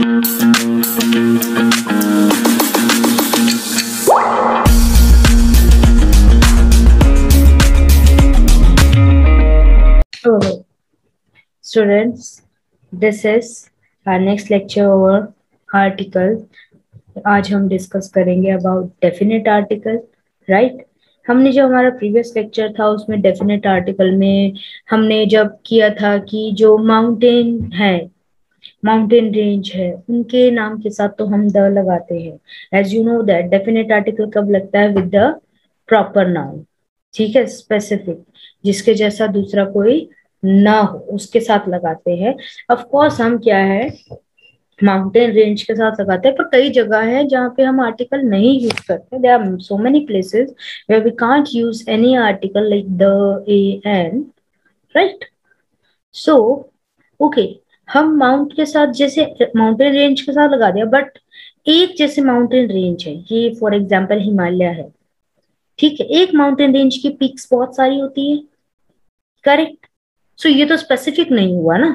Students, this is our next lecture over article. आज हम discuss करेंगे अबाउट डेफिनेट आर्टिकल, राइट। हमने जो हमारा प्रीवियस लेक्चर था उसमें डेफिनेट आर्टिकल में हमने जब किया था कि जो माउंटेन है, माउंटेन रेंज है, उनके नाम के साथ तो हम द लगाते हैं। As you know that definite article कब लगता है? विद द प्रॉपर नाउन, ठीक है, स्पेसिफिक, जिसके जैसा दूसरा कोई ना हो उसके साथ लगाते हैं। ऑफ कोर्स हम क्या है, माउंटेन रेंज के साथ लगाते हैं, पर कई जगह है जहाँ पे हम आर्टिकल नहीं यूज करते। There are so many places where we can't use any article like the, a, an, right. So okay, हम माउंट के साथ जैसे माउंटेन रेंज के साथ लगा दिया, बट एक जैसे माउंटेन रेंज है, ये फॉर एग्जाम्पल हिमालय है, ठीक है। एक माउंटेन रेंज की पीक्स बहुत सारी होती है, करेक्ट। सो ये तो स्पेसिफिक नहीं हुआ ना,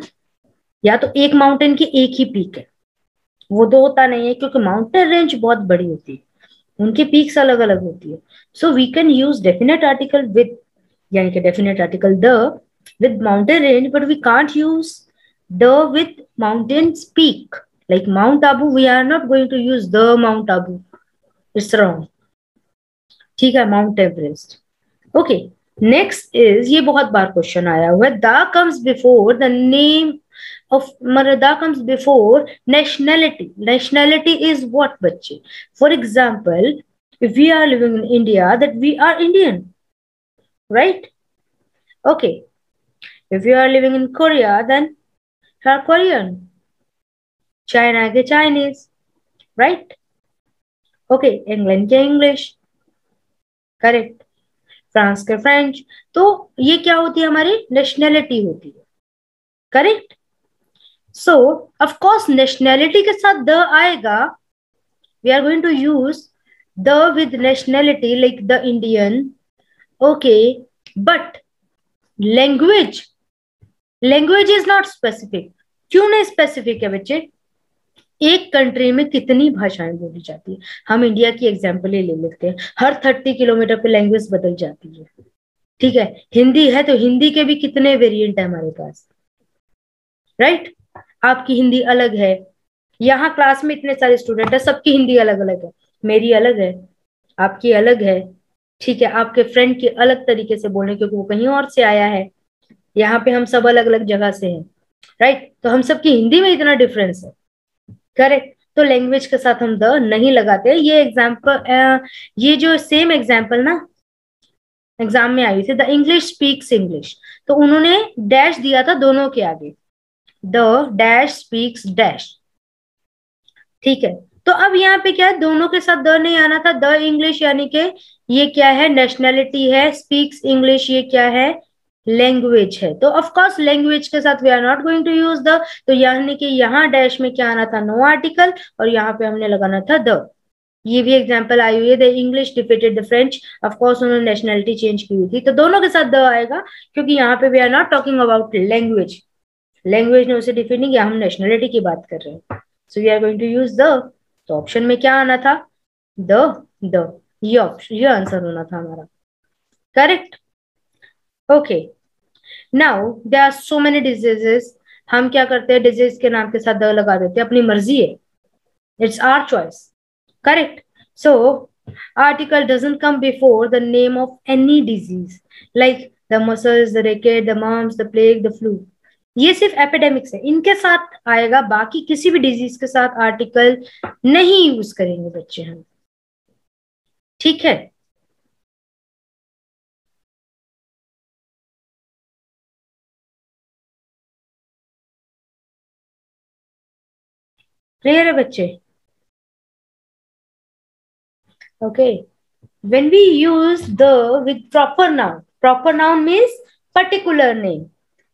या तो एक माउंटेन की एक ही पीक है, वो तो होता नहीं है, क्योंकि माउंटेन रेंज बहुत बड़ी होती है, उनकी पीक्स अलग अलग होती है। So we can use definite article with, यानी कि definite article the with mountain range, but we can't use the with mountain's peak. Like Mount Abu, we are not going to use the Mount Abu. It's wrong. ठीक है, Mount Everest. Okay. Next is, ये बहुत बार question आया हुआ है, da comes before the name of, da comes before nationality. Nationality is what, बच्चे? For example, if we are living in India, that we are Indian, right? Okay. If you are living in Korea, then you are Korean. China के Chinese, right? Okay, England के English, correct. France के French. तो ये क्या होती है? हमारी nationality होती है, correct. So of course nationality के साथ द आएगा, we are going to use the with nationality like the Indian, okay. But language, language is not specific. क्यों नहीं स्पेसिफिक है बच्चे? एक कंट्री में कितनी भाषाएं बोली जाती है? हम इंडिया की एग्जांपल ही ले लेते हैं, हर 30 किलोमीटर पे लैंग्वेज बदल जाती है, ठीक है। हिंदी है तो हिंदी के भी कितने वेरिएंट है हमारे पास, राइट। आपकी हिंदी अलग है, यहाँ क्लास में इतने सारे स्टूडेंट है, सबकी हिंदी अलग अलग है, मेरी अलग है, आपकी अलग है, ठीक है। आपके फ्रेंड की अलग तरीके से बोलने, क्योंकि वो कहीं और से आया है, यहाँ पे हम सब अलग अलग जगह से हैं, राइट। तो हम सबकी हिंदी में इतना डिफरेंस है, करेक्ट। तो लैंग्वेज के साथ हम द नहीं लगाते। ये एग्जाम्पल, ये जो सेम एग्जाम्पल ना एग्जाम में आई थी, द इंग्लिश स्पीक्स इंग्लिश, तो उन्होंने डैश दिया था दोनों के आगे, द डैश स्पीक्स डैश, ठीक है। तो अब यहाँ पे क्या है, दोनों के साथ द नहीं आना था, द इंग्लिश, यानी कि ये क्या है? नेशनैलिटी है। स्पीक्स इंग्लिश, ये क्या है? लैंग्वेज है। तो ऑफ कोर्स लैंग्वेज के साथ we are not going to use the, तो यानी कि यहाँ डैश में क्या आना था? नो आर्टिकल, और यहाँ पे हमने लगाना था द। ये भी एग्जांपल आई हुई है, the English defeated the French, of course उन्होंने नेशनैलिटी चेंज की हुई थी, तो दोनों के साथ द आएगा, क्योंकि यहाँ पे we are not talking about language, language ने उसे डिफीट नहीं किया, हम नेशनैलिटी की बात कर रहे हैं। So we are going to use the, तो ऑप्शन में क्या आना था? द, ये ऑप्शन, ये आंसर होना था हमारा, correct. Okay, now there are so many diseases, हम क्या करते हैं? डिजीज के नाम के साथ द लगा देते हैं, अपनी मर्जी है, it's our choice, correct. So article doesn't come before the name of any disease, like the measles, the rickets, the mumps, the plague, the flu. ये सिर्फ एपिडेमिक्स है, इनके साथ आएगा, बाकी किसी भी डिजीज के साथ आर्टिकल नहीं यूज करेंगे बच्चे हम, ठीक है। क्लियर है बच्चे? Okay, when we use the with proper noun means particular name,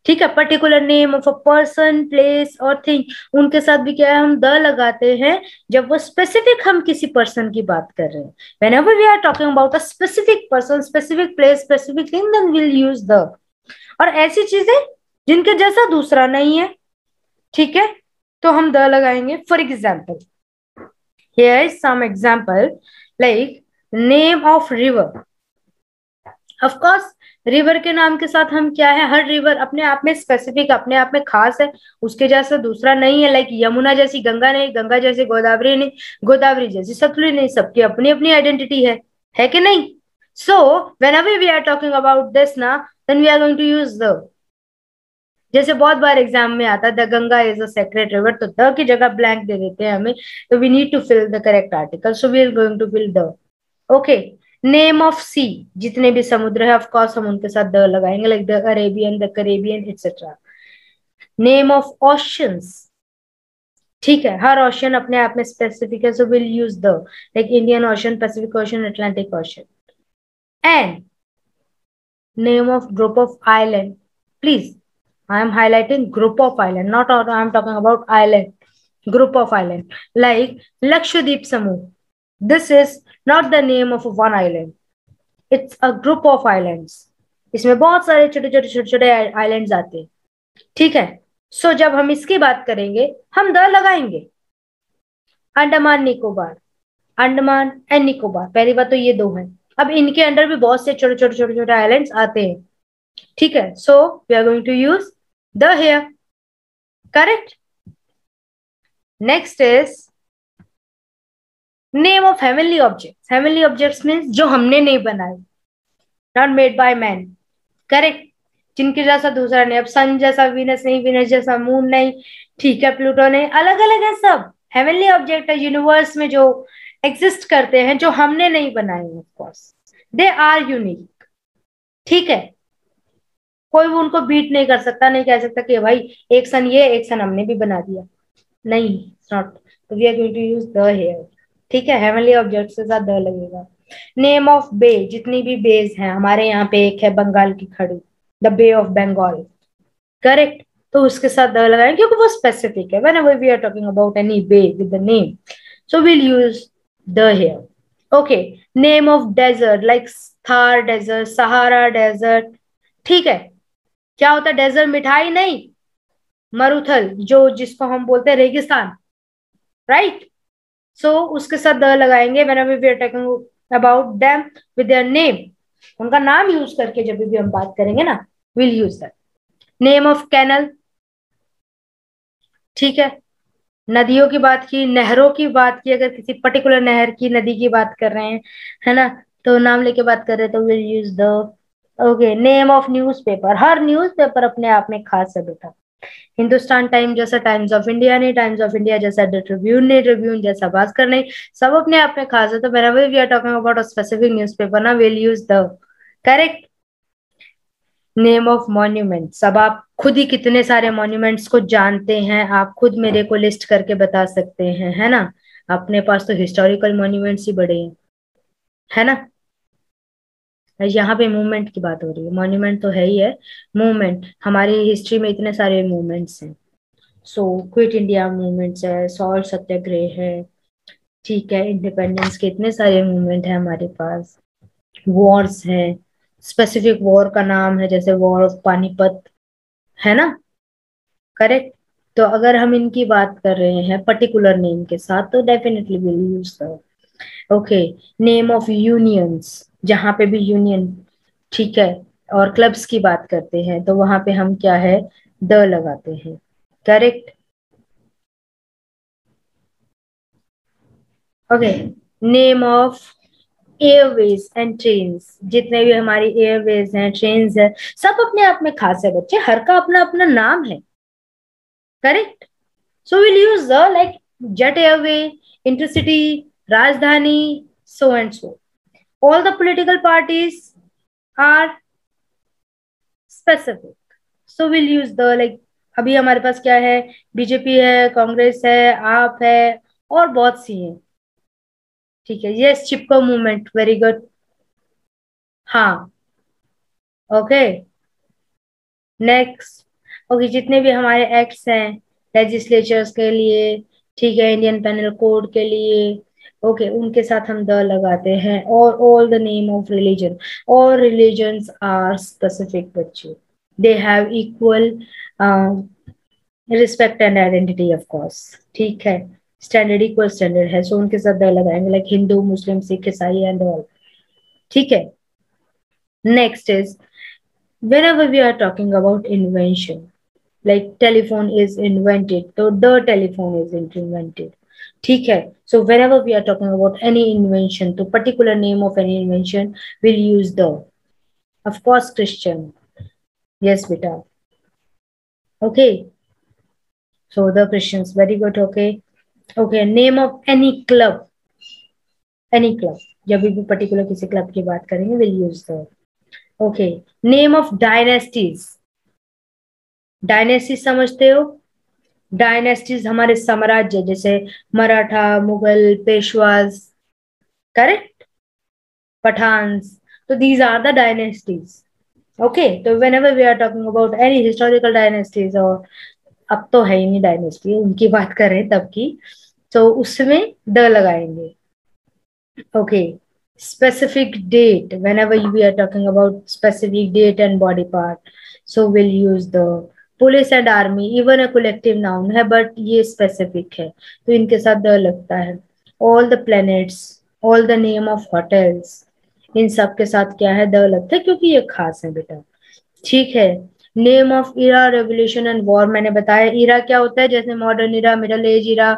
ठीक है। Particular name of a person, place और थिंग, उनके साथ भी क्या है? हम द लगाते हैं जब वो स्पेसिफिक, हम किसी पर्सन की बात कर रहे हैं। Whenever we are talking about a specific person, specific place, specific thing, then we will use the. और ऐसी चीजें जिनके जैसा दूसरा नहीं है, ठीक है, तो हम द लगाएंगे. For example, here is some example like name of river. Of course river के नाम के साथ हम क्या है, हर रिवर अपने आप में स्पेसिफिक, अपने आप में खास है, उसके जैसा दूसरा नहीं है. लाइक यमुना जैसी गंगा नहीं, गंगा जैसी गोदावरी नहीं, गोदावरी जैसी सतलुज नहीं, सबकी अपनी अपनी आइडेंटिटी है कि नहीं. सो whenever we are talking about this ना, then we are going to use the. जैसे बहुत बार एग्जाम में आता है the Ganga is a sacred river, तो द की जगह ब्लैंक दे देते हैं हमें, तो we need to fill the correct article, so we are going to fill the. Okay. Name of sea, जितने भी समुद्र है ऑफ कोर्स हम उनके साथ द लगाएंगे, like the Arabian, the Caribbean etcetera. Name of oceans, ठीक है, हर ओशन अपने आप में स्पेसिफिक है, सो will use the, like Indian ocean, Pacific ocean, Atlantic ocean. And name of group of island, please I am highlighting group of island, not I am talking about island. Group of island like Lakshadweep Samuh. This is not the name of one island. It's a group of islands. इसमें बहुत सारे छोटे छोटे छोटे छोटे islands आते हैं. ठीक है. सो जब हम इसकी बात करेंगे हम द लगाएंगे. अंडमान निकोबार, अंडमान एंड निकोबार, पहली बात तो ये दो हैं. अब इनके अंडर भी बहुत से छोटे छोटे छोटे छोटे आइलैंड्स आते हैं. ठीक है. So we are going to use the here. Correct. Next is name of heavenly objects. Heavenly objects means जो हमने नहीं बनाए, not made by man. Correct. जिनके जैसा दूसरा नहीं, अब सन जैसा वीनस नहीं, वीनस जैसा मून नहीं, ठीक है, प्लूटो नहीं, अलग अलग है सब. हेवनली ऑब्जेक्ट है यूनिवर्स में जो एग्जिस्ट करते हैं, जो हमने नहीं बनाए. Of course they are unique. ठीक है. कोई भी उनको बीट नहीं कर सकता, नहीं कह सकता कि भाई एक सन ये, एक सन हमने भी बना दिया. नहीं, नॉट. तो we are going to use the here. ठीक है. हेवनली ऑब्जेक्ट के साथ द लगेगा. नेम ऑफ बे, जितनी भी बेज हैं हमारे यहाँ पे, एक है बंगाल की खाड़ी, the bay of Bengal. Correct. तो उसके साथ द लगाएंगे क्योंकि वो स्पेसिफिक है. whenever we are talking about any bay with the name, so we'll use the here. Okay. Name of desert like Thar desert, Sahara desert. ठीक है. क्या होता है डेजर्ट? मिठाई नहीं, मरुथल, जो जिसको हम बोलते हैं रेगिस्तान. राइट. सो उसके साथ द लगाएंगे whenever we are talking about them with their name. उनका नाम यूज करके जब भी हम बात करेंगे ना, will use that. Name of canal, ठीक है. नदियों की बात की, नहरों की बात की, अगर किसी पर्टिकुलर नहर की, नदी की बात कर रहे हैं, है ना, तो नाम लेके बात कर रहे हैं तो will use the. Okay. Name of newspaper, her newspaper अपने आप में खास है बेटा. हिंदुस्तान टाइम जैसा टाइम्स ऑफ इंडिया नहीं, टाइम्स ऑफ इंडिया जैसा द ट्रिब्यून नहीं, ट्रिब्यून जैसा भास्कर नहीं, सब अपने आप में खास है. तो whenever we are talking about a specific newspaper ना, we'll use the. Correct. Name of monuments, अब आप खुद ही कितने सारे मॉन्यूमेंट्स को जानते हैं, आप खुद मेरे को लिस्ट करके बता सकते हैं, है ना. अपने पास तो हिस्टोरिकल मॉन्यूमेंट्स ही बड़े हैं, है ना. यहाँ पे मूवमेंट की बात हो रही है, मॉन्यूमेंट तो है ही है. मूवमेंट, हमारी हिस्ट्री में इतने सारे मूवमेंट्स हैं. सो क्विट इंडिया मूवमेंट्स है, सॉल्ट सत्याग्रह है, ठीक है, इंडिपेंडेंस के इतने सारे मूवमेंट है हमारे पास. वॉर्स है, स्पेसिफिक वॉर का नाम है, जैसे वॉर ऑफ पानीपत, है ना. करेक्ट. तो अगर हम इनकी बात कर रहे हैं पर्टिकुलर नेम के साथ, तो definitely will use the. Okay. Name of unions, जहां पे भी यूनियन, ठीक है, और क्लब्स की बात करते हैं तो वहां पे हम क्या है, द लगाते हैं. Correct. Okay. Name of Airways and trains, जितने भी हमारी एयरवेज हैं, ट्रेन्स है, सब अपने आप में खास है बच्चे, हर का अपना अपना नाम है. Correct. So will use the, like jet airway, intercity, Rajdhani, so and so. All the political parties are specific, so will use the. Like अभी हमारे पास क्या है, बीजेपी है, कांग्रेस है, आप है, और बहुत सी हैं. ठीक है. यस, चिपको मूवमेंट, वेरी गुड. हाँ. ओके. नेक्स्ट. ओके. जितने भी हमारे एक्ट्स हैं लेजिस्लेचर्स के लिए, ठीक है, इंडियन पेनल कोड के लिए, ओके, उनके साथ हम द लगाते हैं. और all the name of religion, और रिलीजन्स आर स्पेसिफिक बच्चे, they have equal respect and identity of course, ठीक है। स्टैंडर्ड इक्वल स्टैंडर्ड है, सो उनके साथ द लगाएंगे, लाइक हिंदू मुस्लिम सिख ईसाई एंड ऑल, ठीक है। Next is whenever we are talking about invention, like telephone is invented, so the telephone is invented, ठीक है। So whenever we are talking about any invention, तो particular name of any invention will use the, of course Christian, yes beta, okay, so the Christians, very good, okay। Okay, name of any club, any club, जब भी particular किसी club की बात करेंगे will use the, okay। Name of dynasties, dynasty समझते हो, dynasties हमारे साम्राज्य, जैसे मराठा, मुगल, पेशवाज, करेक्ट, पठान्स, तो these are the dynasties, okay. तो whenever we are talking about any historical dynasties, और अब तो है ही नहीं डायनेस्टी, उनकी बात करें तब की, तो उसमें द लगाएंगे, okay. Specific date, whenever we are talking about specific date and body part, so we'll use the police and army, even a collective noun है बट ये स्पेसिफिक है, तो इनके साथ द लगता है। All the planets, all the name of hotels, इन सब के साथ क्या है, द लगता है, क्योंकि ये खास है बेटा, ठीक है। Name of era, revolution and war, मैंने बताया इरा क्या होता है, जैसे modern era, middle age era,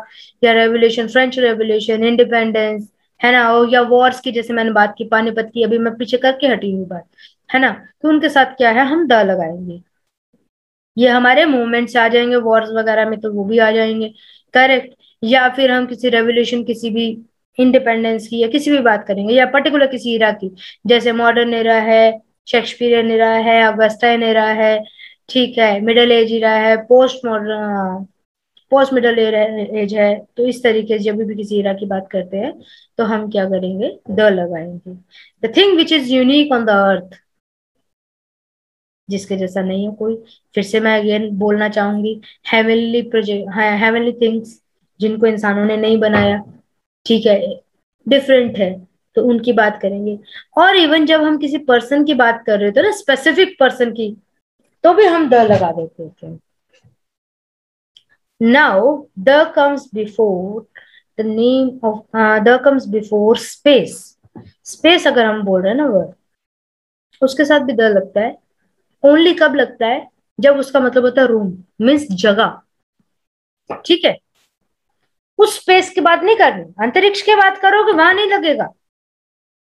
या रेवोल्यूशन, फ्रेंच रेवोल्यूशन, इंडिपेंडेंस, है ना, या वॉर्स की जैसे मैंने बात की पानीपत की, अभी मैं पीछे करके हटी हुई बात, है ना, तो उनके साथ क्या है, हम द लगाएंगे। ये हमारे मूवमेंट्स आ जाएंगे वॉर्स वगैरह में, तो वो भी आ जाएंगे, करेक्ट। या फिर हम किसी रेवोल्यूशन, किसी भी इंडिपेंडेंस की, या किसी भी बात करेंगे, या पर्टिकुलर किसी इरा की, जैसे मॉडर्न इरा है, शेक्सपियरियन इरा है, अगस्टाइन इरा है, ठीक है, मिडिल एज इरा है, post modern, post middle age है, तो इस तरीके से जब भी किसी इरा की बात करते हैं तो हम क्या करेंगे, द लगाएंगे। The thing which is unique on the earth, जिसके जैसा नहीं है कोई, फिर से मैं अगेन बोलना चाहूंगी, हेवनली प्रोजेक्ट, हेवनली थिंग्स, जिनको इंसानों ने नहीं बनाया, ठीक है, डिफरेंट है, तो उनकी बात करेंगे। और इवन जब हम किसी पर्सन की बात कर रहे थे ना, स्पेसिफिक पर्सन की, तो भी हम द लगा देते थे। Now the comes before the name of, the comes before space, space अगर हम बोल रहे हैं ना वर्ड, उसके साथ भी द लगता है। ओनली कब लगता है, जब उसका मतलब होता है रूम, मीन्स जगह, ठीक है। उस स्पेस की बात नहीं करनी, अंतरिक्ष की बात करोगे वहां नहीं लगेगा,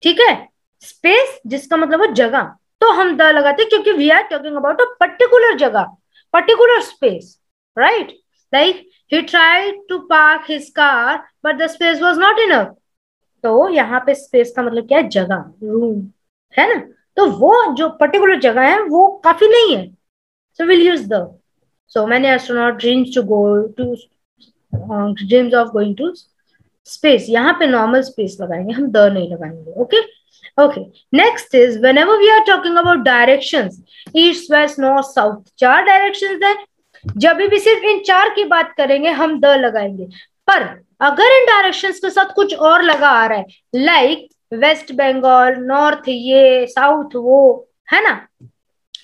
ठीक है। स्पेस जिसका मतलब है जगह, तो हम द लगाते हैं, क्योंकि we are talking about a particular जगह, particular space, right. Like he tried to park his car but the space was not enough, तो यहाँ पे स्पेस का मतलब क्या है, जगह, रूम, है ना, तो वो जो पर्टिकुलर जगह है वो काफी नहीं है, so we'll use the, so many astronaut dreams to go to, dreams of going to space, यहाँ पे नॉर्मल स्पेस लगाएंगे हम, द नहीं लगाएंगे, okay. Okay, next is whenever we are talking about directions, east west north south, चार directions है, जब भी सिर्फ इन चार की बात करेंगे हम द लगाएंगे। पर अगर इन डायरेक्शंस के साथ कुछ और लगा आ रहा है, लाइक वेस्ट बंगाल, नॉर्थ ये, साउथ वो, है ना,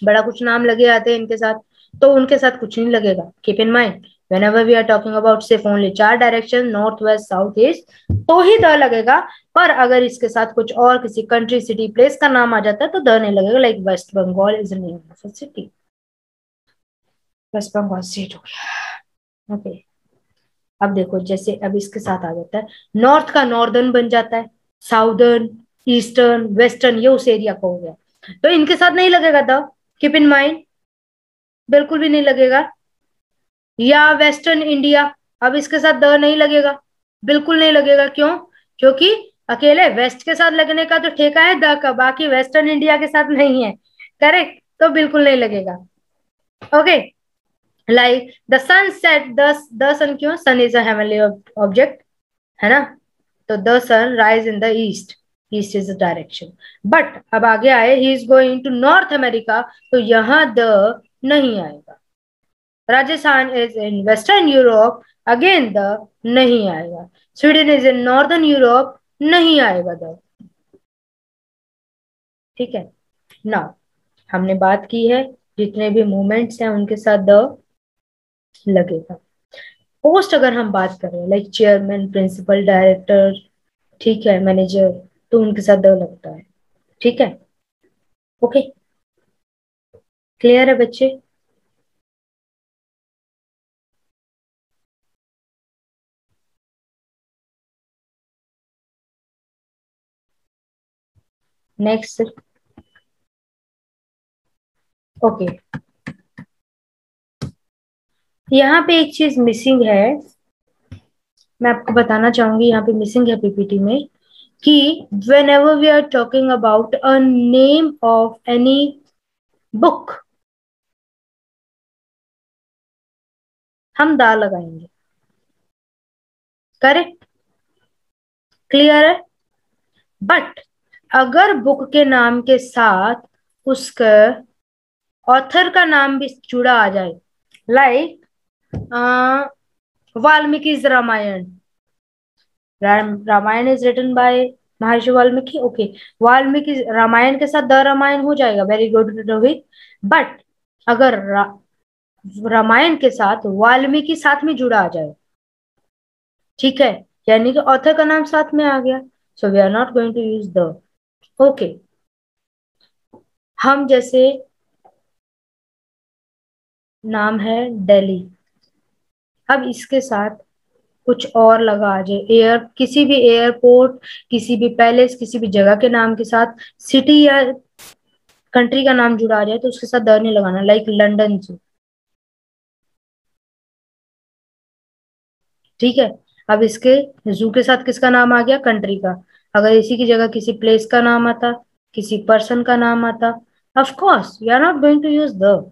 बड़ा कुछ नाम लगे आते हैं इनके साथ, तो उनके साथ कुछ नहीं लगेगा, keep in mind. whenever we are talking about सिर्फ ओनली चार direction, north west south east, तो ही द लगेगा। पर अगर इसके साथ कुछ और किसी कंट्री सिटी प्लेस का नाम आ जाता है तो द नहीं लगेगा, like west Bengal is name of a city, west Bengal state हो गया, ओके। अब देखो, जैसे अब इसके साथ आ जाता है, नॉर्थ का नॉर्दर्न बन जाता है, साउदर्न, ईस्टर्न, वेस्टर्न, ये उस एरिया का हो गया, तो इनके साथ नहीं लगेगा द, कीप इन माइंड, बिल्कुल भी नहीं लगेगा। या वेस्टर्न इंडिया, अब इसके साथ द नहीं लगेगा, बिल्कुल नहीं लगेगा, क्यों, क्योंकि अकेले वेस्ट के साथ लगने का तो ठेका है द का, बाकी वेस्टर्न इंडिया के साथ नहीं है, करेक्ट, तो बिल्कुल नहीं लगेगा, okay. Like the sun set, the sun, क्यों, sun is a heavenly object, है ना, तो the sun rise in the east, east is the direction. But अब आगे आए, he is going to north America, तो यहां द नहीं आएगा। Rajasthan is in western Europe, again the नहीं आएगा। Sweden is in northern Europe, नहीं आएगा द, ठीक है। नाउ हमने बात की है जितने भी मूवमेंट्स हैं उनके साथ द लगेगा। पोस्ट अगर हम बात करें लाइक चेयरमैन, प्रिंसिपल, डायरेक्टर, ठीक है, मैनेजर, तो उनके साथ द लगता है। ठीक है, ओके, क्लियर है बच्चे? नेक्स्ट, ओके, यहाँ पे एक चीज मिसिंग है, मैं आपको बताना चाहूंगी, यहाँ पे मिसिंग है पीपीटी में कि whenever we are talking about a name of any book, हम दा लगाएंगे। करेक्ट, क्लियर है? बट अगर बुक के नाम के साथ उसका ऑथर का नाम भी जुड़ा आ जाए, like Valmiki Ramayana, Ramayana is written by Maharshi Valmiki, okay, Valmiki Ramayan के साथ द रामायण हो जाएगा, वेरी गुड रोहित। बट अगर रामायण के साथ वाल्मीकि साथ में जुड़ा आ जाए, ठीक है, यानी कि ऑथर का नाम साथ में आ गया, so we are not going to use the. Okay, हम जैसे नाम है दिल्ली, अब इसके साथ कुछ और लगा आ जाए, एयर, किसी भी एयरपोर्ट, किसी भी पैलेस, किसी भी जगह के नाम के साथ सिटी या कंट्री का नाम जुड़ा आ जाए, तो उसके साथ द नहीं लगाना, लाइक लंदन जू। ठीक है, अब इसके जू के साथ किसका नाम आ गया? कंट्री का। अगर इसी की जगह किसी प्लेस का नाम आता, किसी पर्सन का नाम आता, of course we are not going to use the.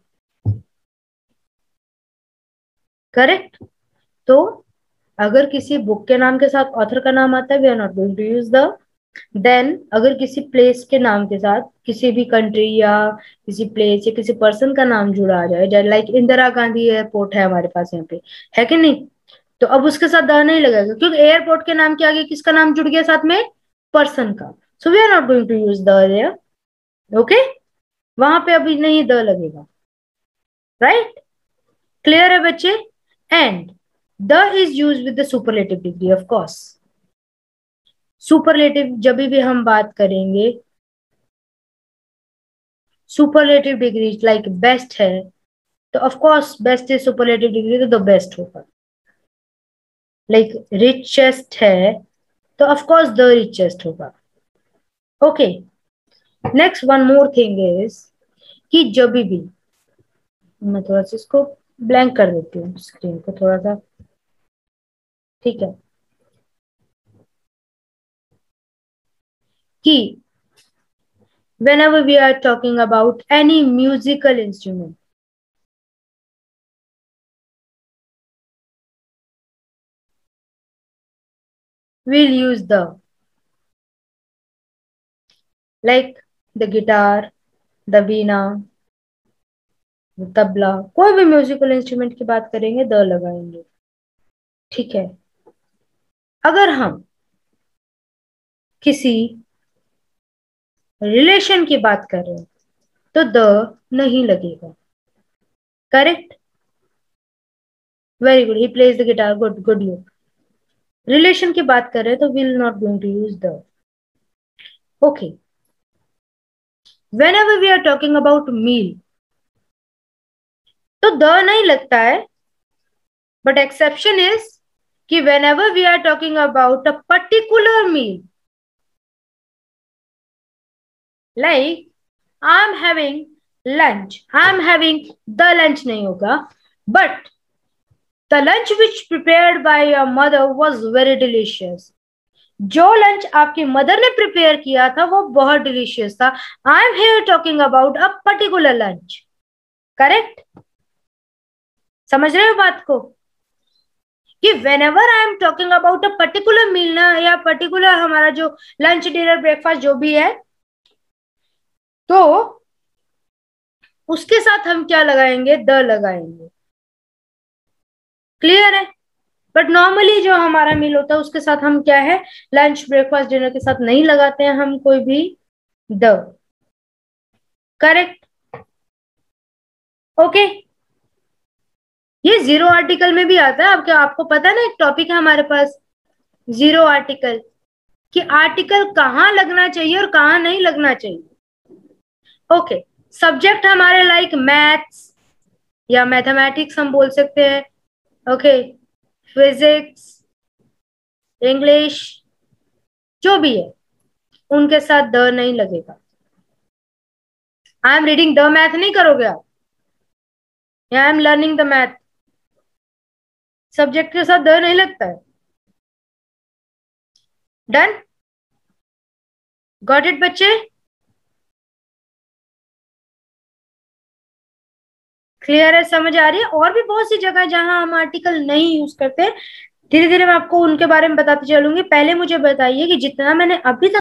Correct? तो अगर किसी बुक के नाम के साथ ऑथर का नाम आता है, we are not going to use the. Then अगर किसी प्लेस के नाम के साथ किसी भी कंट्री या किसी प्लेस या किसी पर्सन का नाम जुड़ा आ जाए, लाइक इंदिरा गांधी एयरपोर्ट है हमारे पास यहाँ पे, है कि नहीं, तो अब उसके साथ द नहीं लगेगा, क्योंकि एयरपोर्ट के नाम के आगे किसका नाम जुड़ गया साथ में? पर्सन का। So we are not going to use the there. Okay, वहां पे अभी नहीं द लगेगा। राइट? क्लियर है बच्चे? And the is use with the superlative degree, of course. Superlative जब भी हम बात करेंगे, सुपरलेटिव डिग्री लाइक बेस्ट है, तो of course best is superlative degree, तो द बेस्ट होगा। लाइक रिचेस्ट है, तो ऑफ कोर्स द रिचेस्ट होगा। Okay, next one more thing is कि जब भी, मैं थोड़ा सा इसको ब्लैंक कर देती हूँ स्क्रीन को थोड़ा सा, ठीक है, कि whenever we are talking about any musical instrument, we'll use the, like the guitar, the veena, the tabla, कोई भी म्यूजिकल इंस्ट्रूमेंट की बात करेंगे द लगाएंगे। ठीक है, अगर हम किसी रिलेशन की बात कर रहे हैं तो द नहीं लगेगा। Correct, very good, he plays the guitar, good good you. Relation की बात कर रहे हैं तो will not going to use the. Okay, whenever we are talking about meal, तो द नहीं लगता है, बट एक्सेप्शन इज कि whenever we are talking about a particular meal, like I'm having lunch, I'm having the lunch नहीं होगा, but the lunch which prepared by your mother was very delicious. जो lunch आपकी mother ने prepare किया था वो बहुत डिलीशियस था। I am here talking about a particular lunch. Correct? समझ रहे हो बात को? कि whenever I am talking about a particular meal ना, या पर्टिकुलर हमारा जो लंच डिनर ब्रेकफास्ट जो भी है, तो उसके साथ हम क्या लगाएंगे? द लगाएंगे। क्लियर है? बट नॉर्मली जो हमारा मील होता है उसके साथ हम क्या है, लंच ब्रेकफास्ट डिनर के साथ नहीं लगाते हैं हम कोई भी द। करेक्ट? ओके, ये जीरो आर्टिकल में भी आता है। आपको पता है ना, एक टॉपिक है हमारे पास जीरो आर्टिकल, कि आर्टिकल कहाँ लगना चाहिए और कहाँ नहीं लगना चाहिए। ओके, सब्जेक्ट हमारे लाइक मैथ्स या मैथमेटिक्स हम बोल सकते हैं, ओके, फिजिक्स, इंग्लिश, जो भी है, उनके साथ द नहीं लगेगा। I am reading the math नहीं करोगे आप, या I am learning the math, subject के साथ द नहीं लगता है। डन, गॉट इट बच्चे? क्लियर है, समझ आ रही है? और भी बहुत सी जगह जहां हम आर्टिकल नहीं यूज करते, धीरे धीरे मैं आपको उनके बारे में बताती चलूंगी। पहले मुझे बताइए कि जितना मैंने अभी तक